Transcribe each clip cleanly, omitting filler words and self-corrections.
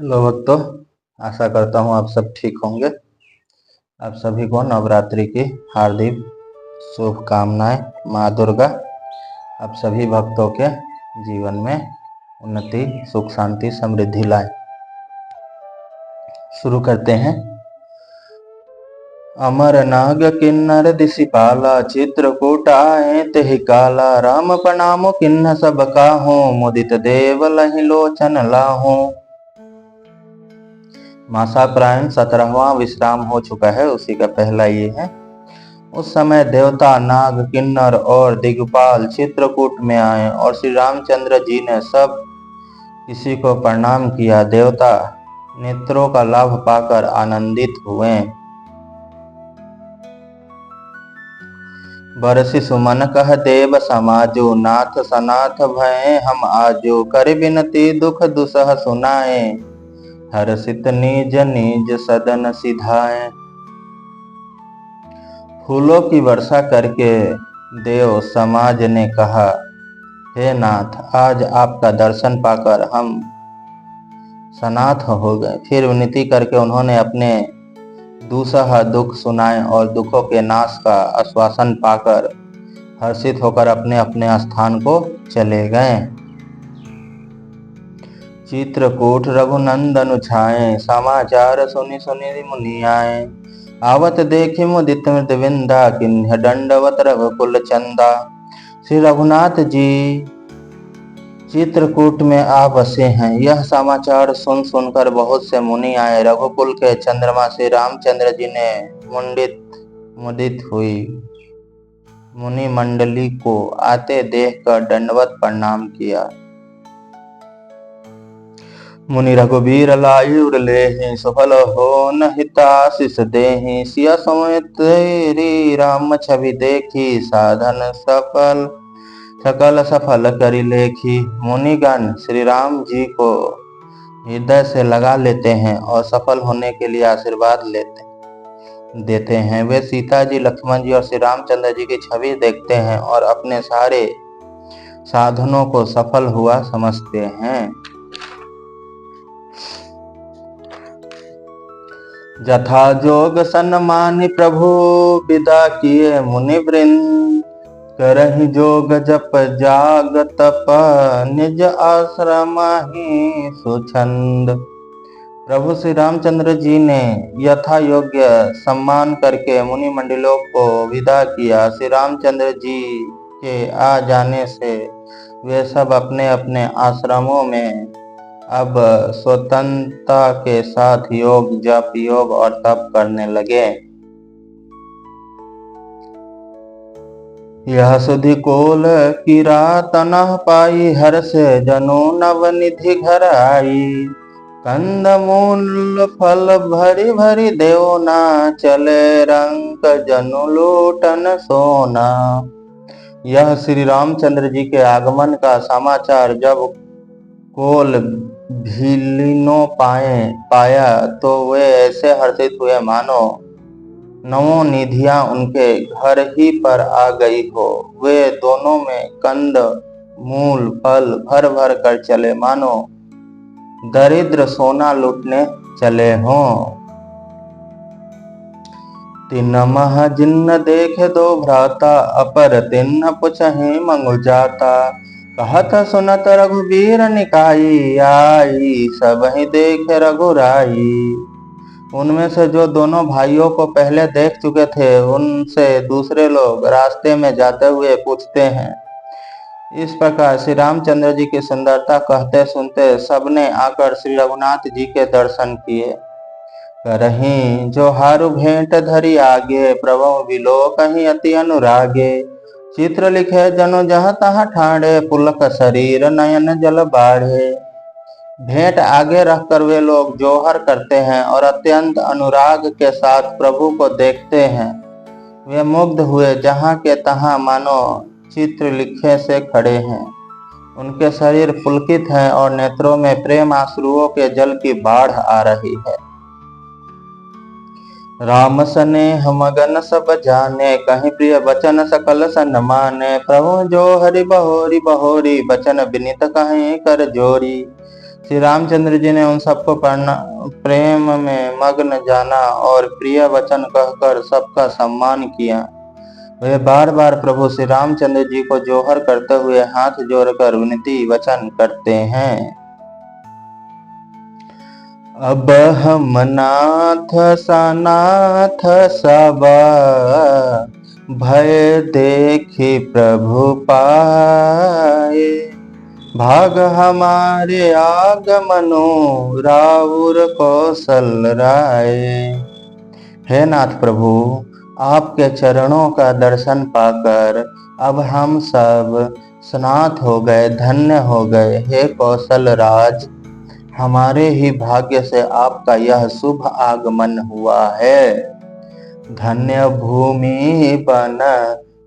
Hello भक्तों, आशा करता हूँ आप सब ठीक होंगे। आप सभी को नवरात्रि की हार्दिक शुभकामनाएं। माँ दुर्गा आप सभी भक्तों के जीवन में उन्नति, सुख, शांति, समृद्धि लाए। शुरू करते हैं। अमर नाग किन्नर दिशिपाला, चित्रकूट आए तेहि काला। राम प्रणाम किन्ह सब काहू, मुदित देव लहि लोचन लाहू। मासा प्रायण 17वां विश्राम हो चुका है, उसी का पहला ये है। उस समय देवता, नाग, किन्नर और दिग्पाल चित्रकूट में आए और श्री रामचंद्र जी ने सब किसी को प्रणाम किया। देवता नेत्रों का लाभ पाकर आनंदित हुए। बरसी सुमन कह देव समाजो, नाथ सनाथ भय हम आजो। कर बिनती दुख दुसह सुनाए, हर्षित निज निज सदन सिधाए। फूलों की वर्षा करके देव समाज ने कहा, हे नाथ, आज आपका दर्शन पाकर हम सनाथ हो गए। फिर विनती करके उन्होंने अपने दूसरा दुख सुनाए और दुखों के नाश का आश्वासन पाकर हर्षित होकर अपने अपने स्थान को चले गए। चित्रकूट रघुनंदन छाए, समाचार सुनि सुनि मुनि आए। आवत देखि मुदित मृदविंदा, किन्ह दंडवत रघुकुल चंदा। श्री रघुनाथ जी चित्रकूट में आ बसे हैं, यह समाचार सुन सुनकर बहुत से मुनि आए। रघुकुल के चंद्रमा श्री रामचंद्र जी ने मुदित हुई मुनि मंडली को आते देखकर दंडवत प्रणाम किया। मुनि रघुबीर लायुर लेहि, सफल हो न हिताशिष देहि। सिया समेत तेरी राम छवि देखी, साधन सकल सफल करि लेखी। मुनिगण श्री राम जी को हृदय से लगा लेते हैं और सफल होने के लिए आशीर्वाद देते हैं। वे सीता जी, लक्ष्मण जी और श्री रामचंद्र जी की छवि देखते हैं और अपने सारे साधनों को सफल हुआ समझते हैं। जथा जोग सन्मानि प्रभु, विदा किए मुनि वृंद। करहि जोग जप जाग तप, निज आश्रम ही सुछंद। प्रभु श्री रामचंद्र जी ने यथा योग्य सम्मान करके मुनि मंडलों को विदा किया। श्री रामचंद्र जी के आ जाने से वे सब अपने अपने आश्रमों में अब स्वतंत्रता के साथ योग, जप, योग और तप करने लगे। यह सुधि कोल कीरा तनह पाई, हर से जनु नवनिधि घर आई। कंद मूल फल भरी भरी देवना, चले रंक जनु लूटन सोना। यह श्री रामचंद्र जी के आगमन का समाचार जब कोल भीलिनों पाया तो वे ऐसे हर्षित हुए मानो नवों निधियां उनके घर ही पर आ गई हो। वे दोनों में कंद मूल फल भर भर कर चले, मानो दरिद्र सोना लूटने चले हों। तिन्न मह जिन्न देखे दो भ्राता, अपर तिन्न पुछहि मंगु जाता। कहत सुनत रघुबीर निकाई, आई सबहि देखे रघुराई। उनमें से जो दोनों भाइयों को पहले देख चुके थे, उनसे दूसरे लोग रास्ते में जाते हुए पूछते हैं। इस प्रकार श्री रामचंद्र जी की सुंदरता कहते सुनते सबने आकर श्री रघुनाथ जी के दर्शन किए। करहीं जो हारु भेंट धरी आगे, प्रभु विलोकहि अति अनुरागे। चित्र लिखे जनु जहाँ तहाँ ठाड़े, पुलक शरीर नयन जल बाढ़े। भेंट आगे रखकर वे लोग जोहर करते हैं और अत्यंत अनुराग के साथ प्रभु को देखते हैं। वे मुग्ध हुए जहाँ के तहाँ मानो चित्र लिखे से खड़े हैं। उनके शरीर पुलकित हैं और नेत्रों में प्रेम आंसुओं के जल की बाढ़ आ रही है। राम स्नेह मगन सब जाने, कहीं प्रिय बचन सकल सन्माने। प्रभु जो हरि बहोरी बहोरी, बचन बिनित कहीं कर जोरी। श्री रामचंद्र जी ने उन सबको प्रेम में मग्न जाना और प्रिय वचन कहकर सबका सम्मान किया। वे बार बार प्रभु श्री रामचंद्र जी को जोहर करते हुए हाथ जोड़कर विनती वचन करते हैं। अब हम नाथ सनाथ सब भय देखी प्रभु पाए, भाग हमारे आगमनो राउर कौशल राय। हे नाथ प्रभु, आपके चरणों का दर्शन पाकर अब हम सब स्नात हो गए, धन्य हो गए। हे कौशल राज, हमारे ही भाग्य से आपका यह शुभ आगमन हुआ है। धन्य भूमि बन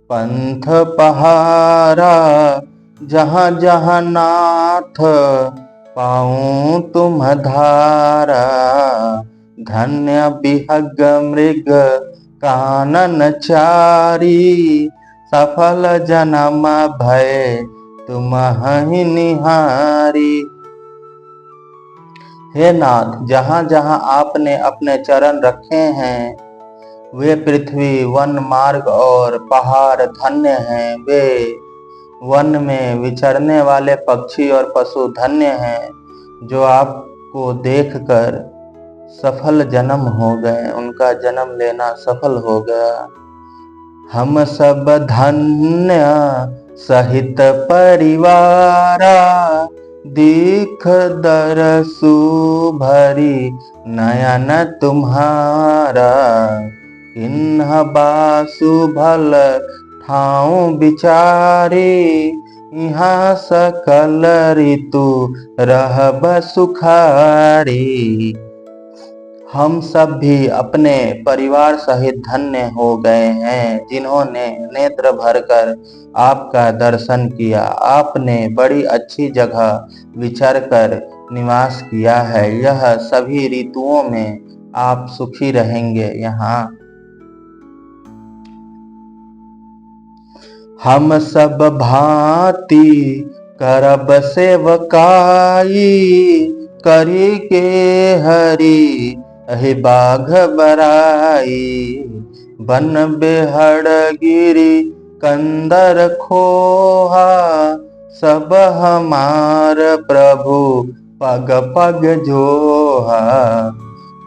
पंथ पहारा, जहाँ जहाँ नाथ पाऊं तुम धारा। धन्य बिहग मृग कानन चारी, सफल जन्म भय तुम ही निहारी। हे नाथ, जहाँ जहाँ आपने अपने चरण रखे हैं वे पृथ्वी, वन, मार्ग और पहाड़ धन्य हैं। वे वन में विचरने वाले पक्षी और पशु धन्य हैं, जो आपको देखकर सफल जन्म हो गए, उनका जन्म लेना सफल हो गया। हम सब धन्य सहित परिवारा, दीख दरसु भरी नयन तुम्हारा। इन्ह बासु भल ठाऊं बिचारी, यहाँ सकल ऋतु रहब सुखारी। हम सब भी अपने परिवार सहित धन्य हो गए हैं, जिन्होंने नेत्र भरकर आपका दर्शन किया। आपने बड़ी अच्छी जगह विचर कर निवास किया है। यह सभी ऋतुओं में आप सुखी रहेंगे। यहाँ हम सब भांति करब सेवकाई, करी के हरि अहि बाघ बराई। बन बेहड़ गिरी कंदर खोहा, सब हमार प्रभु पग पग जोहा।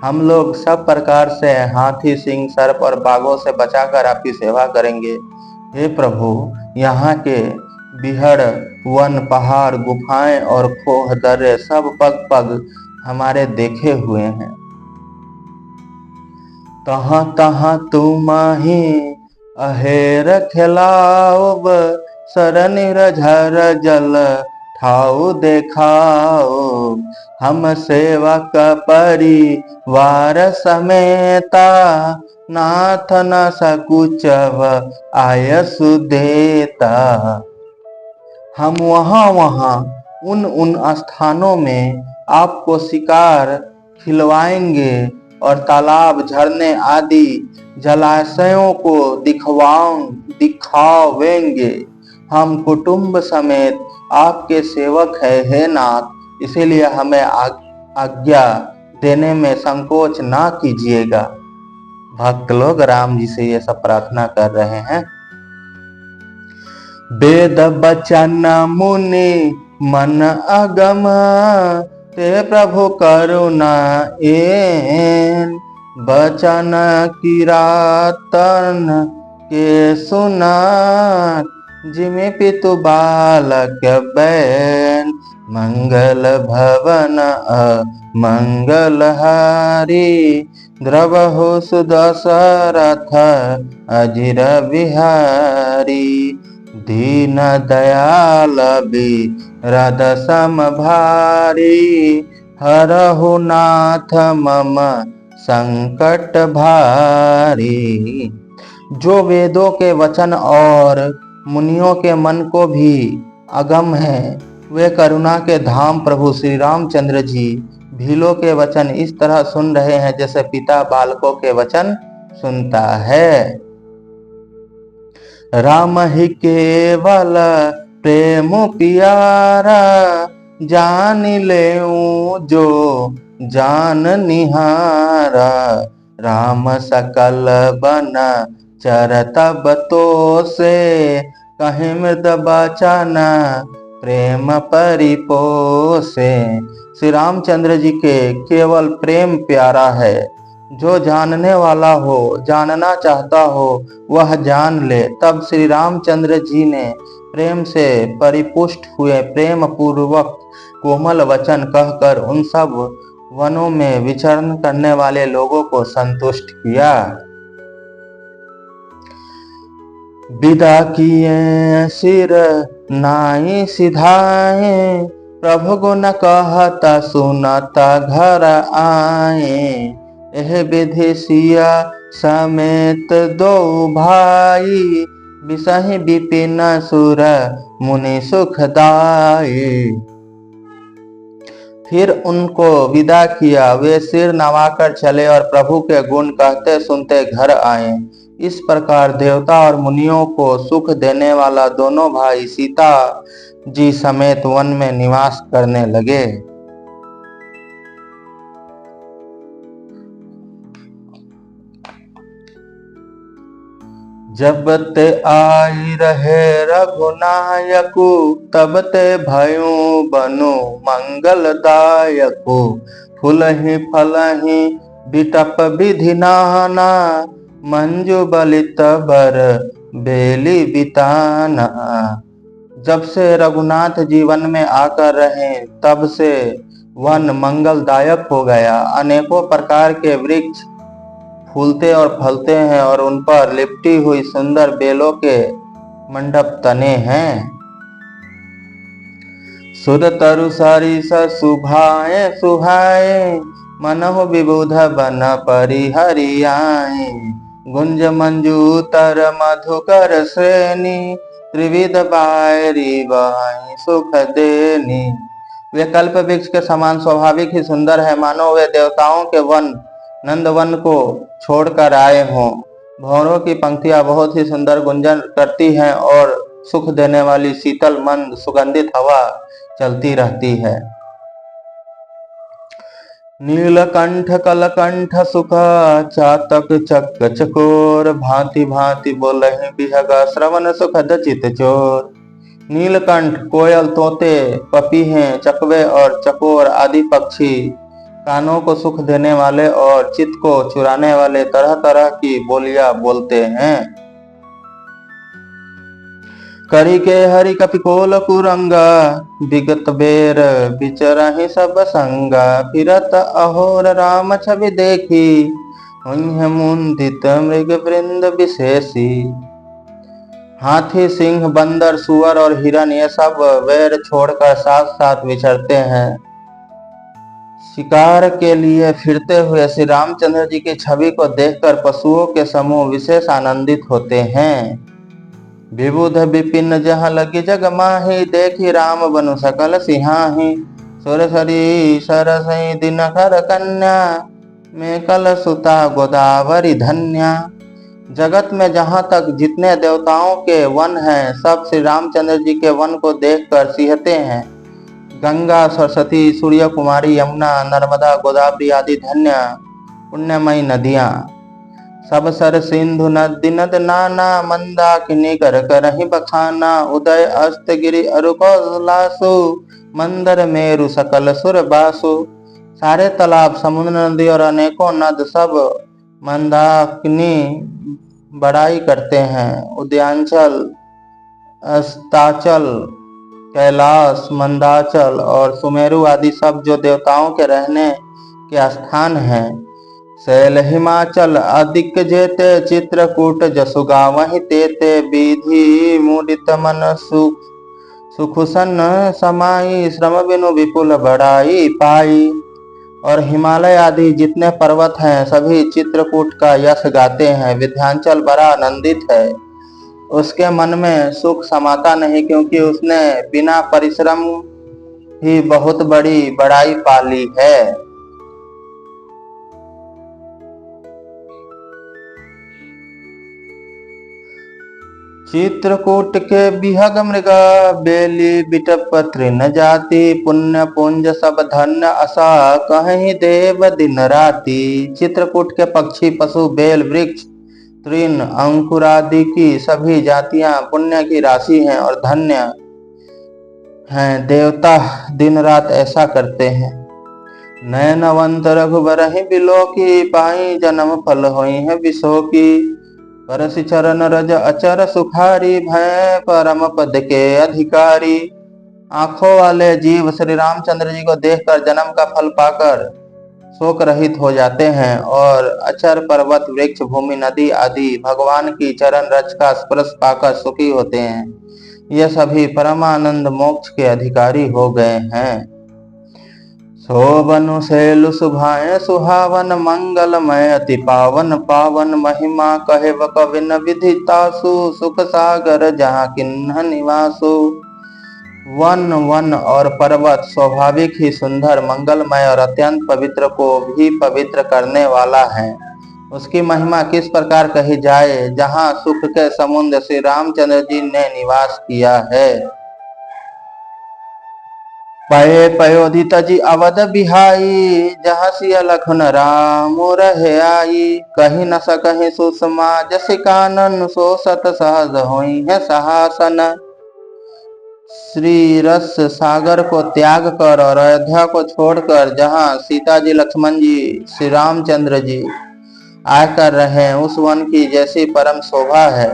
हम लोग सब प्रकार से हाथी, सिंह, सर्प और बाघों से बचाकर आपकी सेवा करेंगे। हे प्रभु, यहाँ के बिहड़, वन, पहाड़, गुफाएं और खोह दर्रे सब पग पग हमारे देखे हुए हैं। तहाँ तहाँ तुम ही अहेर खिलाओ, सरन रझर जल ठाऊ देखाओ। हम सेवक परिवार समेता, नाथ न सकुचव आयसु देता। हम वहाँ वहाँ उन स्थानों में आपको शिकार खिलवाएंगे और तालाब, झरने आदि जलाशयों को दिखावेंगे। हम कुटुंब समेत आपके सेवक हैं हे नाथ, इसीलिए हमें आज्ञा देने में संकोच ना कीजिएगा। भक्त लोग राम जी से ये सब प्रार्थना कर रहे हैं। वेद बचन मुनि मन अगम, ते प्रभु करुणा एन। बचन किरातन के सुना, जिमि पितु बालक बैन। मंगल भवन मंगल हारी, द्रवहु सुदशरथ अजिर बिहारी। दीन दयाल बिरद सम भारी, हरहु नाथ मम संकट भारी। जो वेदों के वचन और मुनियों के मन को भी अगम है, वे करुणा के धाम प्रभु श्री रामचंद्र जी भीलों के वचन इस तरह सुन रहे हैं जैसे पिता बालकों के वचन सुनता है। राम ही केवल प्रेम प्यारा, जान लेऊं जो जान निहारा। राम सकल बन चरत बतो से, कहीं मृद बचन प्रेम परिपोसे। श्री रामचंद्र जी के केवल प्रेम प्यारा है। जो जानने वाला हो, जानना चाहता हो, वह जान ले। तब श्री रामचंद्र जी ने प्रेम से परिपुष्ट हुए प्रेम पूर्वक कोमल वचन कहकर उन सब वनों में विचरण करने वाले लोगों को संतुष्ट किया। विदा किए सिर नाई सिधाए, प्रभु गुण कहता सुनता घर आए। एह विधि सिया समेत दो भाई, बिसहि विपिन सुर मुनि सुखदाई। फिर उनको विदा किया, वे सिर नवाकर चले और प्रभु के गुण कहते सुनते घर आए। इस प्रकार देवता और मुनियों को सुख देने वाला दोनों भाई सीता जी समेत वन में निवास करने लगे। जब ते आई रहे रघुनायकु, तब ते भयु बनु मंगलदायकु। फुलहि फलहि बिटप विधि नाना, मंजू बलित बर बेली बिताना। जब से रघुनाथ जीवन में आकर रहे, तब से वन मंगलदायक हो गया। अनेकों प्रकार के वृक्ष फूलते और फलते हैं और उन पर लिपटी हुई सुंदर बेलों के मंडप तने हैं। सुध तरु सरिस सुभाए सुहाए, मनहु विबुध बन परिहरियाए। गुंज मंजूतर मधुकर श्रेणी, त्रिविध बायरी बहाई सुख देनी। वे कल्प वृक्ष के समान स्वाभाविक ही सुंदर है, मानो वे देवताओं के वन नंदवन को छोड़कर आए हों। भंवरों की पंक्तियां बहुत ही सुंदर गुंजन करती हैं और सुख देने वाली शीतल मंद सुगंधित हवा चलती रहती है। नीलकंठ कलकंठ सुख चातक चक चकोर, भांति भांति बोलहि बिहग श्रवण सुखद चित चोर। नीलकंठ कोयल, तोते, पपीहे, चकवे और चकोर आदि पक्षी कानों को सुख देने वाले और चित्त को चुराने वाले तरह तरह की बोलियां बोलते हैं। करी के हरि कपिकोल कुरंगा, विगत बेर बिचरहि सब संगा। फिरत अहोर राम छवि देखी, हुई मुंदित मृग वृंद विशेषी। हाथी, सिंह, बंदर, सुअर और हिरण ये सब वैर छोड़कर साथ साथ विचरते हैं। शिकार के लिए फिरते हुए श्री रामचंद्र जी की छवि को देखकर पशुओं के समूह विशेष आनंदित होते हैं। विबुध विपिन जहाँ लगी जग माही, देखी राम बनु सकल सिंहाही। सुरसरी सरसई दिनकर कन्या, में कल सुता गोदावरी धन्या। जगत में जहाँ तक जितने देवताओं के वन हैं, सब श्री रामचंद्र जी के वन को देखकर सिहते हैं। गंगा, सरस्वती, सूर्य कुमारी, यमुना, नर्मदा, गोदावरी आदि धन्य पुण्यमयी नदियाँ। सब सर सिंधु नदी नद नाना, मंदाकिनी कर करहि बखाना। उदय अस्त गिरि अरु कौलासु, मंदर मेरु सकल सुर बासु। सारे तालाब, समुद्र, नदी और अनेकों नद सब मंदाकिनी बड़ाई करते हैं। उद्यांचल, अस्ताचल, कैलाश, मंदाचल और सुमेरु आदि सब जो देवताओं के रहने के स्थान हैं। शैल, हिमाचल, अधिक जेते, चित्रकूट, जसुगावहि तेते। विधि मुदित मन सुखुसन समाई, श्रम बिनु विपुल बड़ाई पाई। और हिमालय आदि जितने पर्वत हैं, सभी चित्रकूट का यश गाते हैं। विंध्याचल बड़ा आनंदित है, उसके मन में सुख समाता नहीं, क्योंकि उसने बिना परिश्रम ही बहुत बड़ी बड़ाई पा ली है। चित्रकूट के बिहग मृग बेली बिटप तृण जाति पुण्य पुंज सब धन्य असा कहीं देव दिन राति। चित्रकूट के पक्षी पशु बेल वृक्ष तृण अंकुरादि की सभी जातियां पुण्य की राशि हैं और धन्य हैं। देवता दिन रात ऐसा करते हैं। नयनवंत रघुबर ही बिलो की पाई जन्म फल होई है विशो की। परसि चरण रज अचर सुखारी भय परम पद के अधिकारी। आंखों वाले जीव श्री रामचंद्र जी को देखकर जन्म का फल पाकर शोक रहित हो जाते हैं और अचर पर्वत वृक्ष भूमि नदी आदि भगवान की चरण रज का स्पर्श पाकर सुखी होते हैं। ये सभी परमानंद मोक्ष के अधिकारी हो गए हैं। शोभनु शैलु सुभाए सुहावन मंगलमय अति पावन पावन महिमा कहेव कविन विदितासु सुख सागर जहाँ किन्ह निवासु। वन वन और पर्वत स्वाभाविक ही सुंदर मंगलमय और अत्यंत पवित्र को भी पवित्र करने वाला है। उसकी महिमा किस प्रकार कही जाए। जहाँ सुख के समुद्र श्री रामचंद्र जी ने निवास किया है। पये पयोधित जी अवध बिहाई जहाँ सिया लखन राम रहे आई। कहीं न सकहीं सुषमा जस कानन सो सत सहज होई है सहासन। श्री रस सागर को त्याग कर और अयोध्या को छोड़कर जहाँ सीता जी लक्ष्मण जी श्री रामचंद्र जी आकर रहे उस वन की जैसी परम शोभा है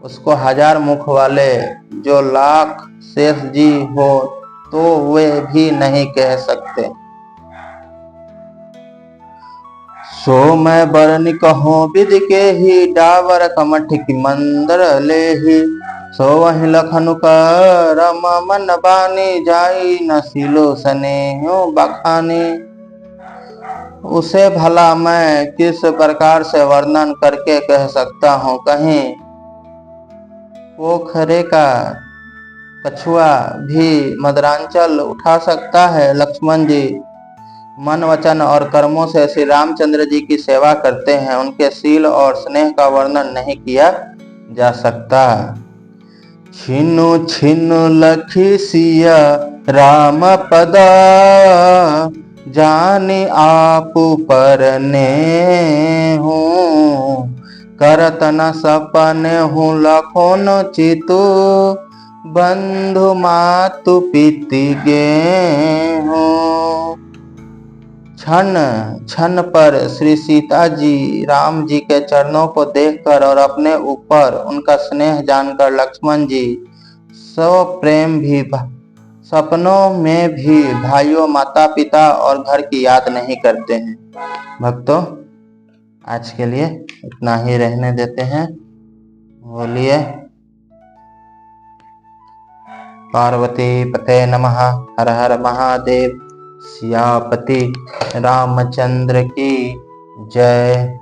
उसको हजार मुख वाले जो लाख शेष जी हो तो वे भी नहीं कह सकते। सो मैं बरन कहूँ विद के ही डावर कमठ की मंदर ले ही। सो वही लखनु करम मन बानी जाई न सिलो स्नेह बखानी। उसे भला मैं किस प्रकार से वर्णन करके कह सकता हूँ। कहीं पोखरे का कछुआ भी मदरांचल उठा सकता है। लक्ष्मण जी मन वचन और कर्मों से श्री रामचंद्र जी की सेवा करते हैं। उनके शील और स्नेह का वर्णन नहीं किया जा सकता। छिनु छिनु लखी सिया राम पदा जानी आप परने हूँ। करत न सपने हूँ लखोन चितु बंधु मातु पिति गेहूं। क्षण क्षण पर श्री सीता जी राम जी के चरणों को देखकर और अपने ऊपर उनका स्नेह जानकर लक्ष्मण जी प्रेम भी सपनों में भी भाइयों माता पिता और घर की याद नहीं करते हैं। भक्तों आज के लिए इतना ही रहने देते हैं। बोलिए पार्वती पते नमः। हर हर महादेव। सियापति रामचंद्र की जय।